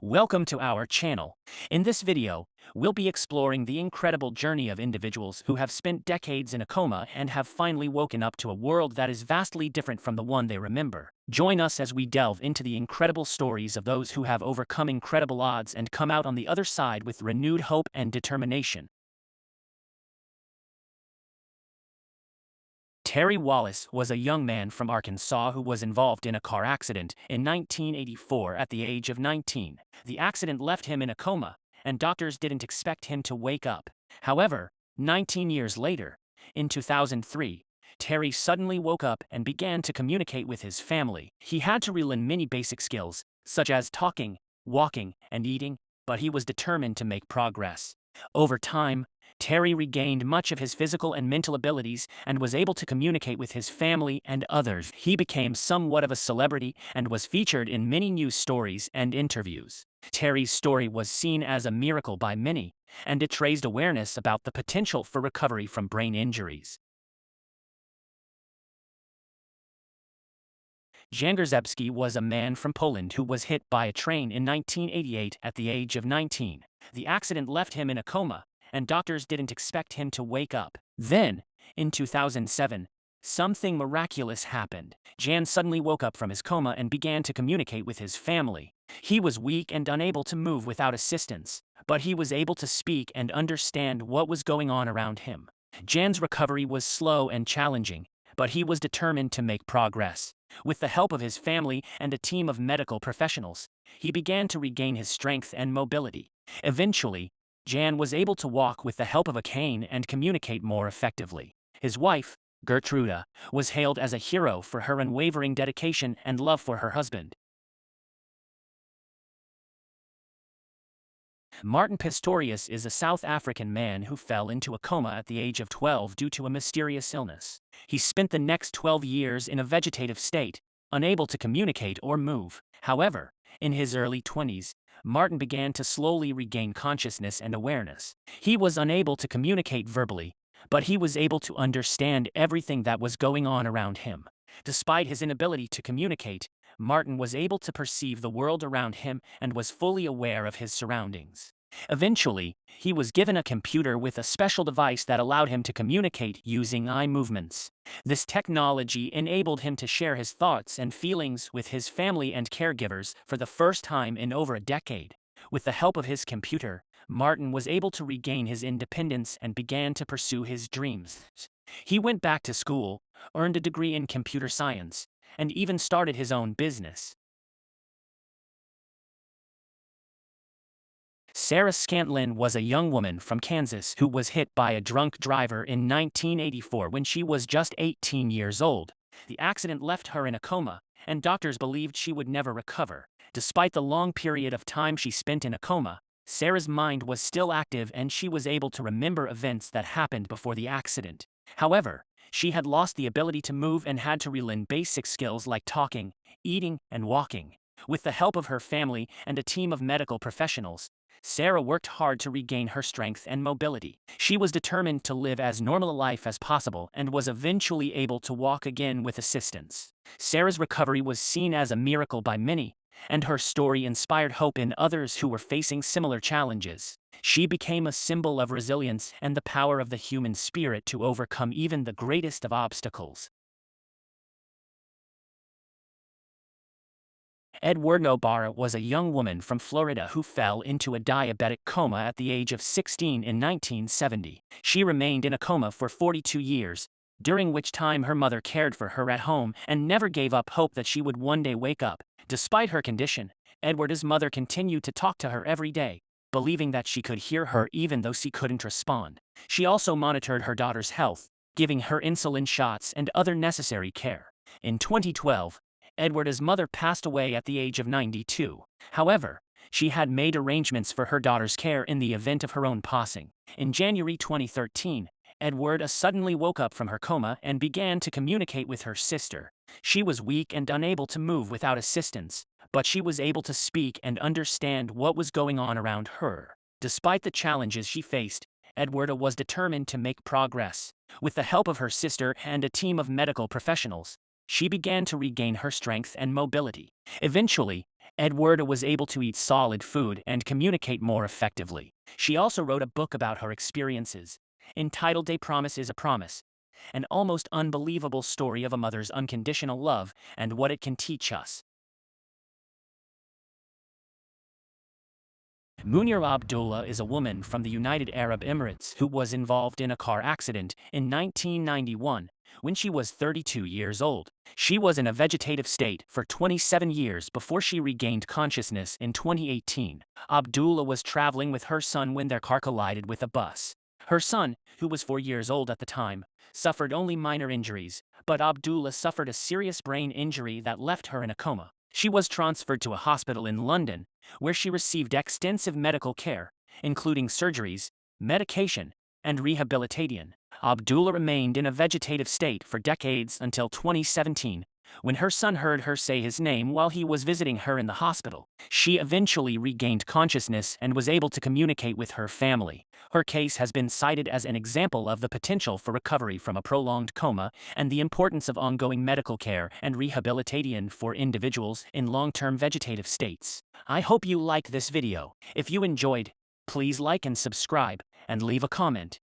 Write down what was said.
Welcome to our channel. In this video, we'll be exploring the incredible journey of individuals who have spent decades in a coma and have finally woken up to a world that is vastly different from the one they remember. Join us as we delve into the incredible stories of those who have overcome incredible odds and come out on the other side with renewed hope and determination. Terry Wallace was a young man from Arkansas who was involved in a car accident in 1984 at the age of 19. The accident left him in a coma, and doctors didn't expect him to wake up. However, 19 years later, in 2003, Terry suddenly woke up and began to communicate with his family. He had to relearn many basic skills, such as talking, walking, and eating, but he was determined to make progress. Over time, Terry regained much of his physical and mental abilities and was able to communicate with his family and others. He became somewhat of a celebrity and was featured in many news stories and interviews. Terry's story was seen as a miracle by many, and it raised awareness about the potential for recovery from brain injuries. Grzebski was a man from Poland who was hit by a train in 1988 at the age of 19. The accident left him in a coma, and doctors didn't expect him to wake up. Then, in 2007, something miraculous happened. Jan suddenly woke up from his coma and began to communicate with his family. He was weak and unable to move without assistance, but he was able to speak and understand what was going on around him. Jan's recovery was slow and challenging, but he was determined to make progress. With the help of his family and a team of medical professionals, he began to regain his strength and mobility. Eventually, Jan was able to walk with the help of a cane and communicate more effectively. His wife, Gertruda, was hailed as a hero for her unwavering dedication and love for her husband. Martin Pistorius is a South African man who fell into a coma at the age of 12 due to a mysterious illness. He spent the next 12 years in a vegetative state, unable to communicate or move. However, in his early 20s, Martin began to slowly regain consciousness and awareness. He was unable to communicate verbally, but he was able to understand everything that was going on around him. Despite his inability to communicate, Martin was able to perceive the world around him and was fully aware of his surroundings. Eventually, he was given a computer with a special device that allowed him to communicate using eye movements. This technology enabled him to share his thoughts and feelings with his family and caregivers for the first time in over a decade. With the help of his computer, Martin was able to regain his independence and began to pursue his dreams. He went back to school, earned a degree in computer science, and even started his own business. Sarah Scantlin was a young woman from Kansas who was hit by a drunk driver in 1984 when she was just 18 years old. The accident left her in a coma, and doctors believed she would never recover. Despite the long period of time she spent in a coma, Sarah's mind was still active and she was able to remember events that happened before the accident. However, she had lost the ability to move and had to relearn basic skills like talking, eating, and walking. With the help of her family and a team of medical professionals, Sarah worked hard to regain her strength and mobility. She was determined to live as normal a life as possible and was eventually able to walk again with assistance. Sarah's recovery was seen as a miracle by many, and her story inspired hope in others who were facing similar challenges. She became a symbol of resilience and the power of the human spirit to overcome even the greatest of obstacles. Edwarda O'Bara was a young woman from Florida who fell into a diabetic coma at the age of 16 in 1970. She remained in a coma for 42 years, during which time her mother cared for her at home and never gave up hope that she would one day wake up. Despite her condition, Edwarda's mother continued to talk to her every day, believing that she could hear her even though she couldn't respond. She also monitored her daughter's health, giving her insulin shots and other necessary care. In 2012, Edwarda's mother passed away at the age of 92. However, she had made arrangements for her daughter's care in the event of her own passing. In January 2013, Edwarda suddenly woke up from her coma and began to communicate with her sister. She was weak and unable to move without assistance, but she was able to speak and understand what was going on around her. Despite the challenges she faced, Edwarda was determined to make progress. With the help of her sister and a team of medical professionals, she began to regain her strength and mobility. Eventually, Edwarda was able to eat solid food and communicate more effectively. She also wrote a book about her experiences, entitled A Promise is a Promise, an almost unbelievable story of a mother's unconditional love and what it can teach us. Munira Abdullah is a woman from the United Arab Emirates who was involved in a car accident in 1991 when she was 32 years old. She was in a vegetative state for 27 years before she regained consciousness in 2018. Abdullah was traveling with her son when their car collided with a bus. Her son, who was 4 years old at the time, suffered only minor injuries, but Abdullah suffered a serious brain injury that left her in a coma. She was transferred to a hospital in London, where she received extensive medical care, including surgeries, medication, and rehabilitation. Abdullah remained in a vegetative state for decades until 2017, when her son heard her say his name while he was visiting her in the hospital. She eventually regained consciousness and was able to communicate with her family. Her case has been cited as an example of the potential for recovery from a prolonged coma and the importance of ongoing medical care and rehabilitation for individuals in long-term vegetative states. I hope you liked this video. If you enjoyed, please like and subscribe, and leave a comment.